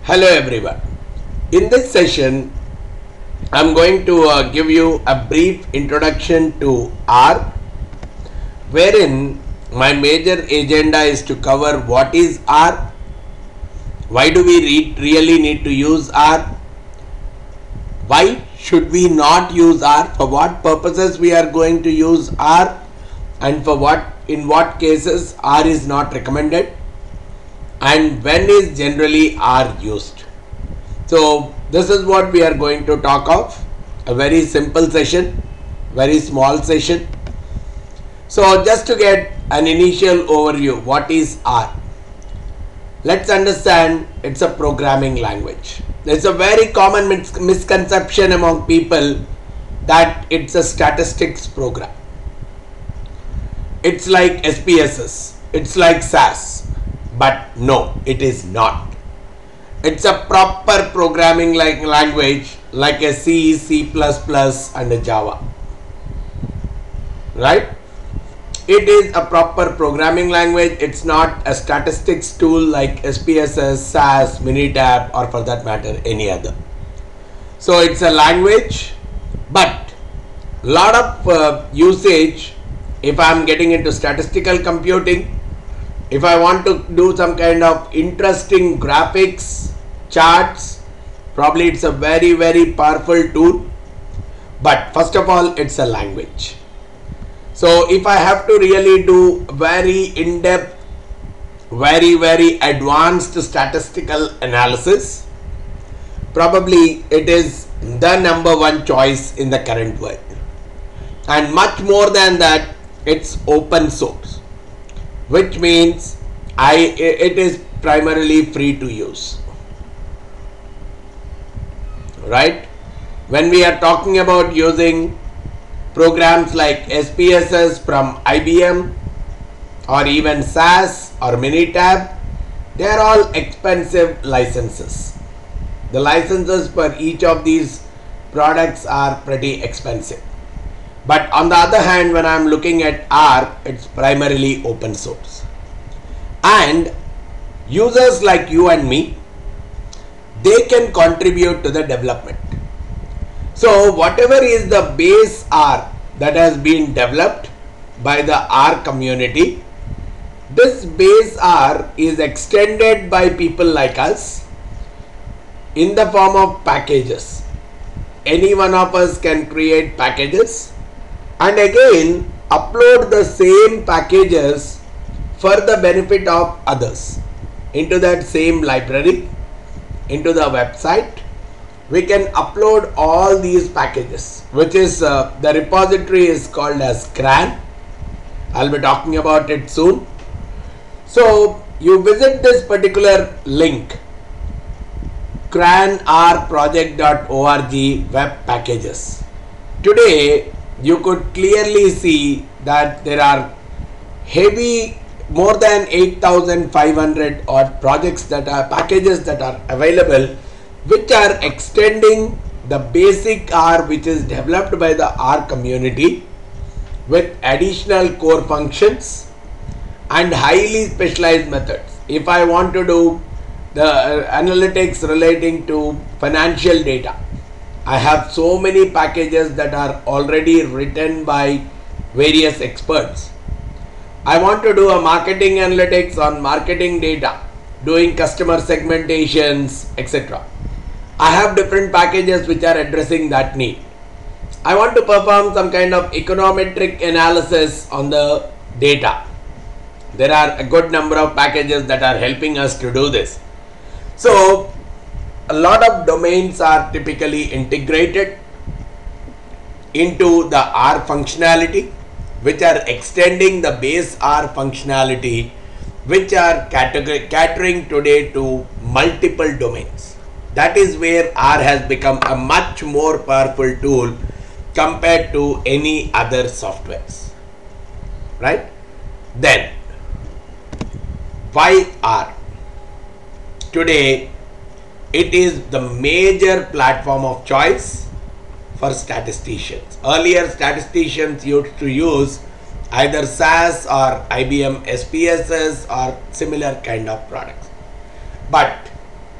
Hello everyone. In this session, I'm going to give you a brief introduction to R, wherein my major agenda is to cover what is R, why do we really need to use R, why should we not use R, for what purposes we are going to use R, and in what cases R is not recommended, and when is generally R used. So this is what we are going to talk of. A very simple session, very small session. So just to get an initial overview, what is R? Let's understand it's a programming language. It's a very common misconception among people that it's a statistics program. It's like SPSS, it's like SAS, but no, it is not. It's a proper programming language like a C, C++ and a Java, right? It is a proper programming language. It's not a statistics tool like SPSS, SAS, Minitab, or for that matter any other. So it's a language, but a lot of usage. If I'm getting into statistical computing, if I want to do some kind of interesting graphics, charts, probably it's a very powerful tool. But first of all, it's a language. So if I have to really do very in-depth, very advanced statistical analysis, probably it is the number one choice in the current world. And much more than that, it's open source, which means it is primarily free to use, right? When we are talking about using programs like SPSS from IBM or even SAS or Minitab, they are all expensive licenses. The licenses for each of these products are pretty expensive. But on the other hand, when I'm looking at R, it's primarily open source. And users like you and me, they can contribute to the development. So whatever is the base R that has been developed by the R community, this base R is extended by people like us in the form of packages. Any one of us can create packages and again upload the same packages for the benefit of others into that same library, into the website. We can upload all these packages, which is the repository is called as CRAN. I'll be talking about it soon. So you visit this particular link, cranrproject.org web packages. Today you could clearly see that there are heavy more than 8,500 odd projects that are packages that are available, which are extending the basic R which is developed by the R community with additional core functions and highly specialized methods. If I want to do the analytics relating to financial data, I have so many packages that are already written by various experts. I want to do a marketing analytics on marketing data, doing customer segmentations, etc. I have different packages which are addressing that need. I want to perform some kind of econometric analysis on the data. There are a good number of packages that are helping us to do this. So a lot of domains are typically integrated into the R functionality, which are extending the base R functionality, which are catering today to multiple domains. That is where R has become a much more powerful tool compared to any other softwares, right? Then why R? Today it is the major platform of choice for statisticians. Earlier statisticians used to use either SAS or IBM SPSS or similar kind of products. But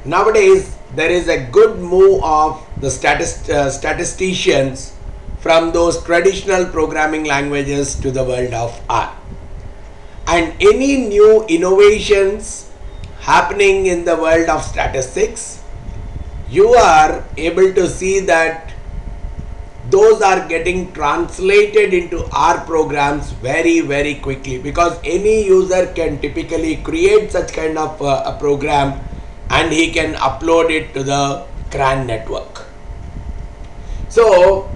nowadays there is a good move of the statisticians from those traditional programming languages to the world of R. And any new innovations happening in the world of statistics, you are able to see that those are getting translated into R programs very, very quickly, because any user can typically create such kind of a program and he can upload it to the CRAN network. So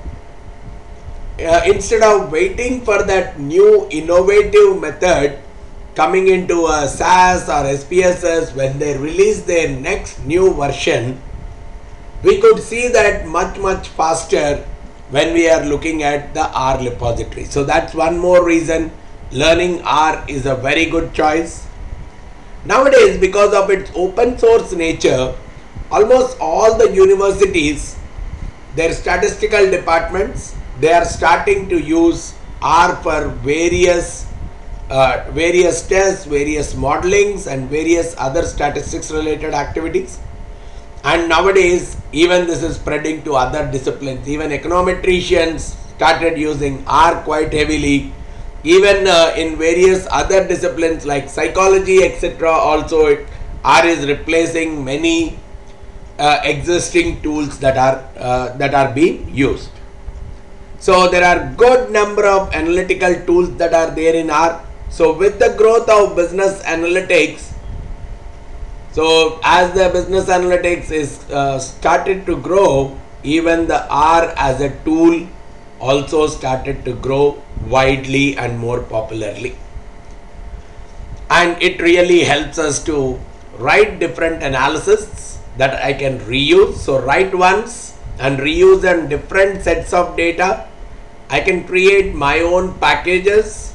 instead of waiting for that new innovative method coming into a SAS or SPSS when they release their next new version, we could see that much faster when we are looking at the R repository. So that's one more reason learning R is a very good choice. Nowadays, because of its open source nature, almost all the universities, their statistical departments, they are starting to use R for various tests, various modelings and various other statistics related activities. And nowadays even this is spreading to other disciplines. Even econometricians started using R quite heavily. Even in various other disciplines like psychology, etc., also R is replacing many existing tools that are being used. So there are good number of analytical tools that are there in R. So with the growth of business analytics, so as the business analytics is started to grow, even the R as a tool also started to grow widely and more popularly. And it really helps us to write different analysis that I can reuse. So write once and reuse in different sets of data. I can create my own packages,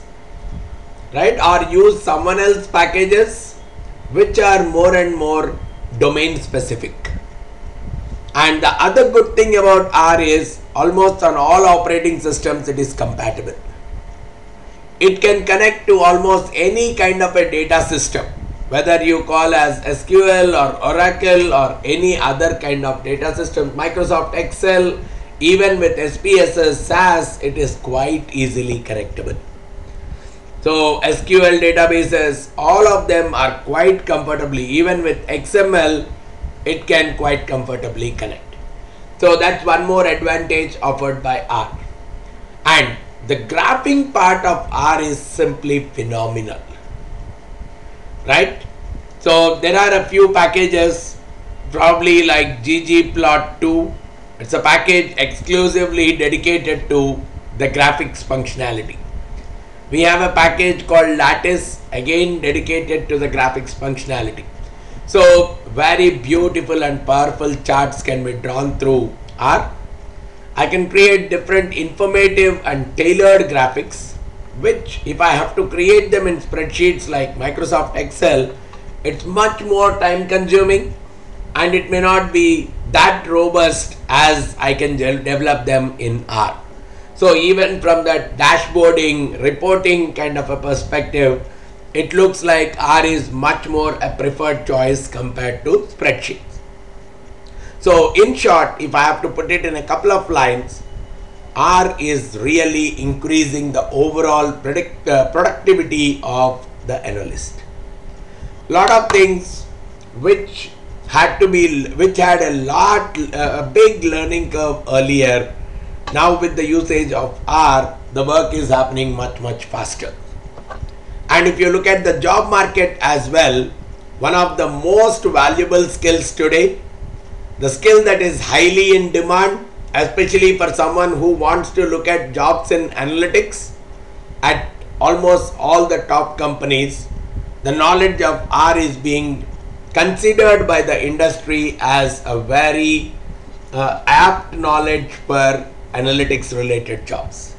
right, or use someone else's packages which are more and more domain specific. And the other good thing about R is almost on all operating systems it is compatible. It can connect to almost any kind of a data system, whether you call as SQL or Oracle or any other kind of data system, Microsoft Excel, even with SPSS, SAS, it is quite easily connectable. So SQL databases, all of them are quite comfortably, even with XML, it can quite comfortably connect. So that's one more advantage offered by R. And the graphing part of R is simply phenomenal, right? So there are a few packages, probably like ggplot2. It's a package exclusively dedicated to the graphics functionality. We have a package called Lattice, again dedicated to the graphics functionality. So very beautiful and powerful charts can be drawn through R. I can create different informative and tailored graphics, which if I have to create them in spreadsheets like Microsoft Excel, it's much more time consuming and it may not be that robust as I can develop them in R. So even from that dashboarding, reporting kind of a perspective, it looks like R is much more a preferred choice compared to spreadsheets. So in short, if I have to put it in a couple of lines, R is really increasing the overall productivity of the analyst. Lot of things which had a big learning curve earlier. Now with the usage of R, the work is happening much faster. And if you look at the job market as well, one of the most valuable skills today, the skill that is highly in demand, especially for someone who wants to look at jobs in analytics at almost all the top companies, the knowledge of R is being considered by the industry as a very apt knowledge for analytics related jobs.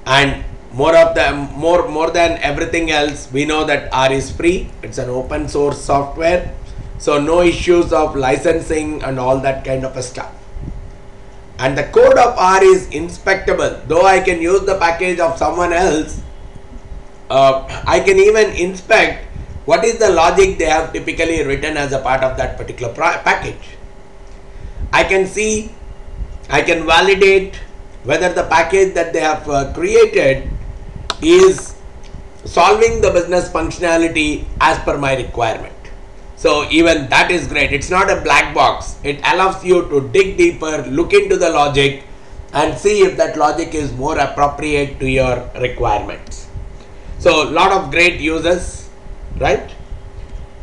And more than everything else, we know that R is free. It's an open source software, so no issues of licensing and all that kind of a stuff. And the code of R is inspectable. Though I can use the package of someone else, I can even inspect what is the logic they have typically written as a part of that particular package. I can see, I can validate whether the package that they have created is solving the business functionality as per my requirement. So even that is great. It's not a black box. It allows you to dig deeper, look into the logic and see if that logic is more appropriate to your requirements. So a lot of great uses, right?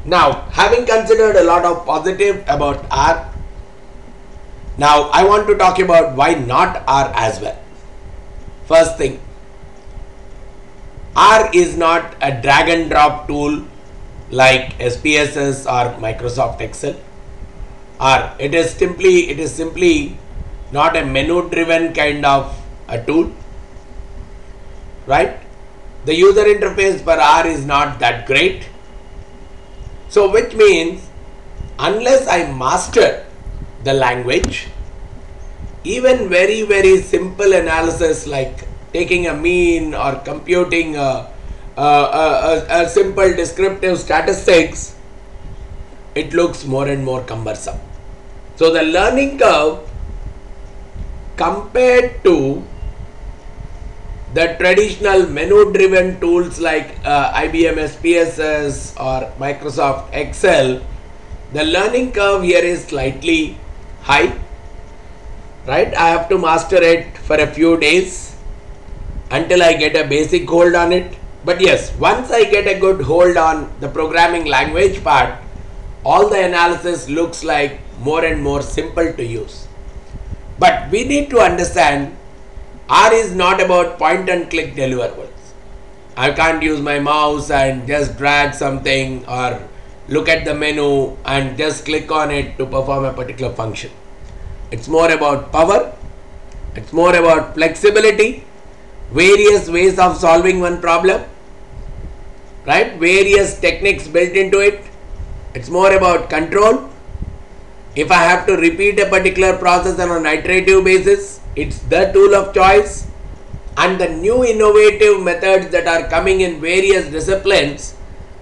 Now, having considered a lot of positive about R, now I want to talk about why not R as well. First thing, R is not a drag and drop tool like SPSS or Microsoft Excel. R, it is simply not a menu driven kind of a tool, right? The user interface for R is not that great. So which means unless I master the language, even very simple analysis like taking a mean or computing a simple descriptive statistics, it looks more and more cumbersome. So the learning curve compared to the traditional menu driven tools like IBM SPSS or Microsoft Excel, the learning curve here is slightly high, right? I have to master it for a few days until I get a basic hold on it. But yes, once I get a good hold on the programming language part, all the analysis looks like more and more simple to use. But we need to understand R is not about point and click deliverables. I can't use my mouse and just drag something or look at the menu and just click on it to perform a particular function. It's more about power, it's more about flexibility, various ways of solving one problem, right? Various techniques built into it. It's more about control. If I have to repeat a particular process on an iterative basis, it's the tool of choice. And the new innovative methods that are coming in various disciplines,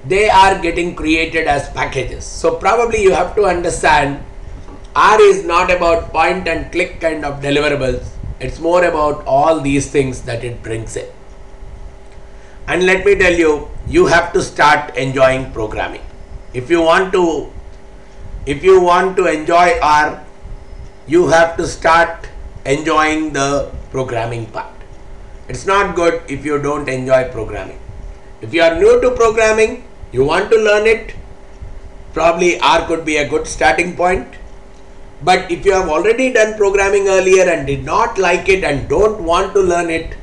they are getting created as packages. So probably you have to understand R is not about point and click kind of deliverables. It's more about all these things that it brings in. And let me tell you, you have to start enjoying programming. If you want to enjoy R, you have to start enjoying the programming part. It's not good if you don't enjoy programming. If you are new to programming, you want to learn it, probably R could be a good starting point. But if you have already done programming earlier and did not like it and don't want to learn it,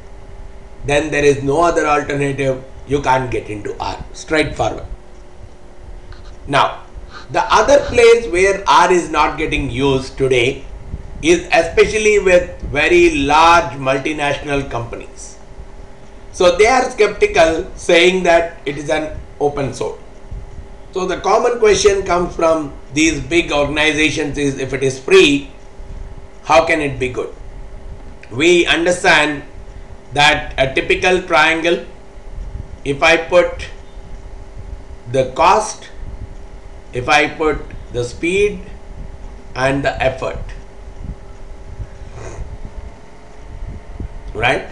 then there is no other alternative. You can't get into R, straightforward. Now, the other place where R is not getting used today is especially with very large multinational companies. So they are skeptical, saying that it is an open source. So the common question comes from these big organizations is, if it is free, how can it be good? We understand that a typical triangle, if I put the cost, if I put the speed and the effort, right?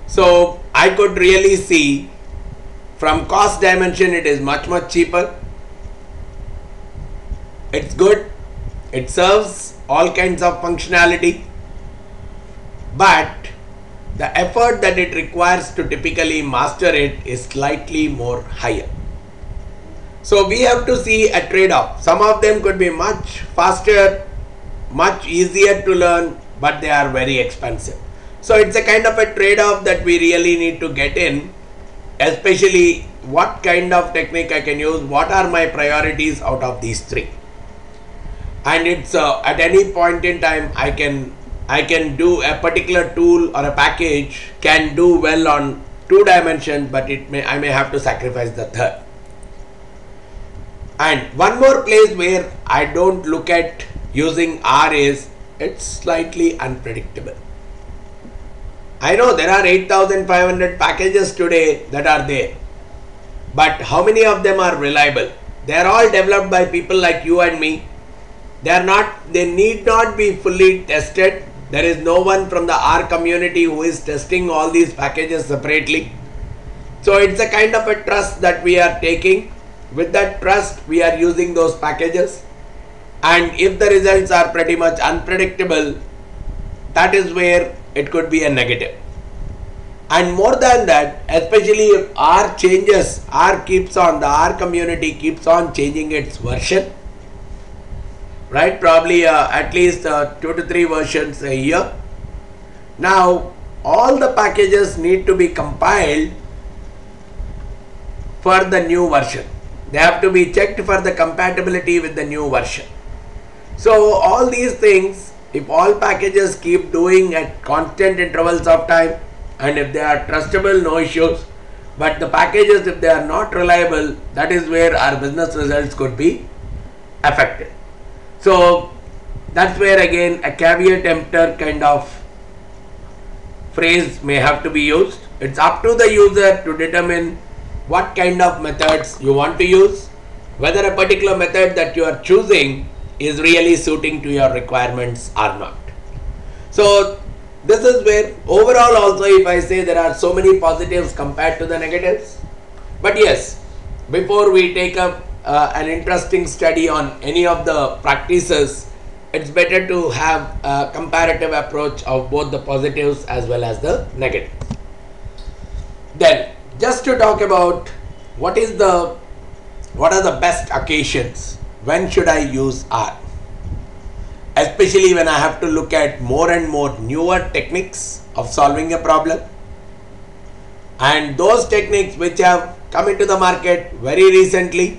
So I could really see from cost dimension it is much cheaper. It's good, it serves all kinds of functionality, but the effort that it requires to typically master it is slightly more higher. So we have to see a trade-off. Some of them could be much faster, much easier to learn, but they are very expensive. So it's a kind of a trade-off that we really need to get in, especially what kind of technique I can use, what are my priorities out of these three. And it's at any point in time I can do a particular tool or a package can do well on 2 dimensions, but I may have to sacrifice the third. And one more place where I don't look at using R is it's slightly unpredictable. I know there are 8,500 packages today that are there, but how many of them are reliable? They are all developed by people like you and me. They need not be fully tested. There is no one from the R community who is testing all these packages separately. So it's a kind of a trust that we are taking. With that trust, we are using those packages. And if the results are pretty much unpredictable, that is where it could be a negative. And more than that, especially if R changes, the R community keeps on changing its version, right? Probably at least 2 to 3 versions a year. Now, all the packages need to be compiled for the new version. They have to be checked for the compatibility with the new version. So, all these things, if all packages keep doing at constant intervals of time, and if they are trustable, no issues. But the packages, if they are not reliable, that is where our business results could be affected. So that's where again a caveat emptor kind of phrase may have to be used. It's up to the user to determine what kind of methods you want to use, whether a particular method that you are choosing is really suiting to your requirements or not. So this is where overall also, if I say, there are so many positives compared to the negatives. But yes, before we take up an interesting study on any of the practices, it's better to have a comparative approach of both the positives as well as the negatives. Then just to talk about what are the best occasions, when should I use R? Especially when I have to look at more and more newer techniques of solving a problem, and those techniques which have come into the market very recently,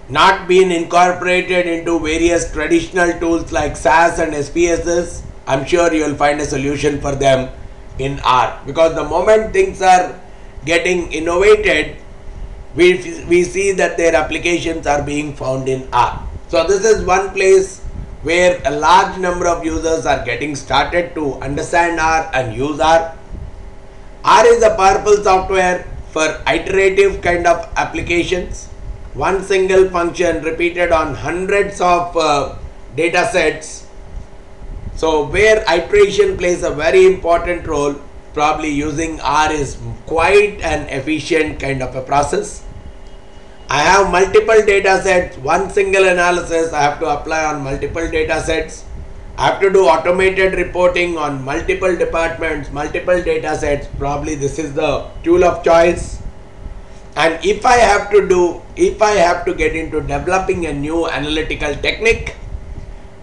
not been incorporated into various traditional tools like SAS and SPSS, I'm sure you will find a solution for them in R, because the moment things are getting innovated, we see that their applications are being found in R. So this is one place where a large number of users are getting started to understand R and use R. R is a powerful software for iterative kind of applications. One single function repeated on hundreds of data sets. So where iteration plays a very important role, probably using R is quite an efficient kind of a process. I have multiple data sets, one single analysis I have to apply on multiple data sets. I have to do automated reporting on multiple departments, multiple data sets. Probably this is the tool of choice. And if I have to get into developing a new analytical technique,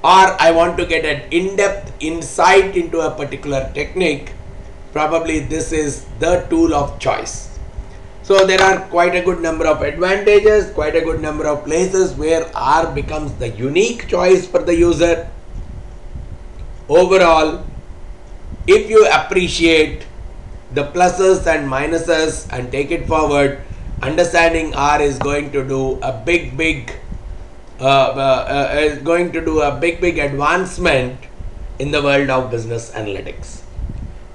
or I want to get an in-depth insight into a particular technique, probably this is the tool of choice. So there are quite a good number of advantages, quite a good number of places where R becomes the unique choice for the user. Overall, if you appreciate the pluses and minuses and take it forward, understanding R is going to do a big advancement in the world of business analytics.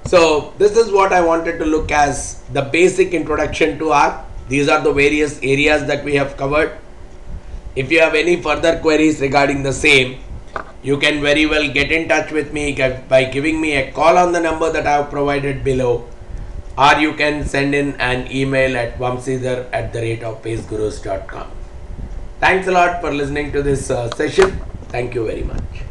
So this is what I wanted to look as the basic introduction to R. These are the various areas that we have covered. If you have any further queries regarding the same, you can very well get in touch with me by giving me a call on the number that I have provided below, or you can send in an email at vamsidhar@pacegurus.com. Thanks a lot for listening to this session. Thank you very much.